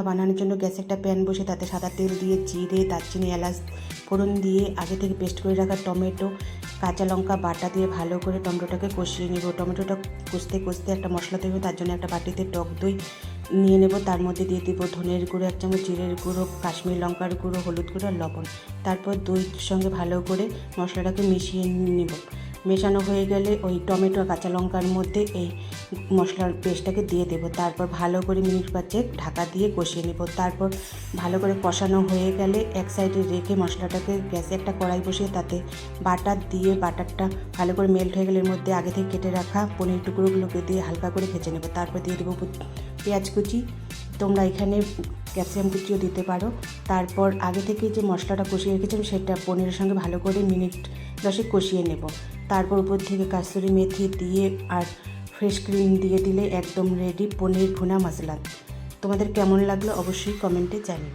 বানানোর জন্য গ্যাসে একটা প্যান বসে তাতে সাদা তেল দিয়ে জিরে, দারচিনি, এলাচ ফোড়ন দিয়ে আগে থেকে পেস্ট করে রাখা টমেটো, কাঁচা লঙ্কা বাটা দিয়ে ভালো করে টমেটোটাকে কষিয়ে নেব। টমেটোটা কষতে কষতে একটা মশলা তৈরি, তার জন্য একটা বাটিতে টক দই নিয়ে নেব। তার মধ্যে দিয়ে দেবো ধনের গুঁড়ো 1 চামচ, জিরের গুঁড়ো, কাশ্মীরি লঙ্কার গুঁড়ো, হলুদ গুঁড়ো আর লবণ। তারপর দইয়ের সঙ্গে ভালো করে মশলাটাকে মিশিয়ে নেব। মেশানো হয়ে গেলে ওই টমেটো আর কাঁচা লঙ্কার মধ্যে এই মশলার পেস্টটাকে দিয়ে দেবো। তারপর ভালো করে মিনিট 5 ঢাকা দিয়ে কষিয়ে নেব। তারপর ভালো করে কষানো হয়ে গেলে এক সাইডে রেখে মশলাটাকে গ্যাসে একটা কড়াই বসিয়ে তাতে বাটার দিয়ে বাটারটা ভালো করে মেল্ট হয়ে গেলে এর মধ্যে আগে থেকে কেটে রাখা পনির টুকরোগুলোকে দিয়ে হালকা করে ভেজে নেব। তারপর দিয়ে দেবো পেঁয়াজ কুচি, তোমরা এখানে ক্যাপসিকাম কুচিও দিতে পারো। তারপর আগে থেকে যে মশলাটা কষিয়ে রেখেছিলাম সেটা পনিরের সঙ্গে ভালো করে মিনিট 10 কষিয়ে নেব। তারপর উপর থেকে কাসুরি মেথি দিয়ে আর ফ্রেশ ক্রিম দিয়ে দিলে একদম রেডি পনির ভুনা মশলা। তোমাদের কেমন লাগলো অবশ্যই কমেন্টে জানিও।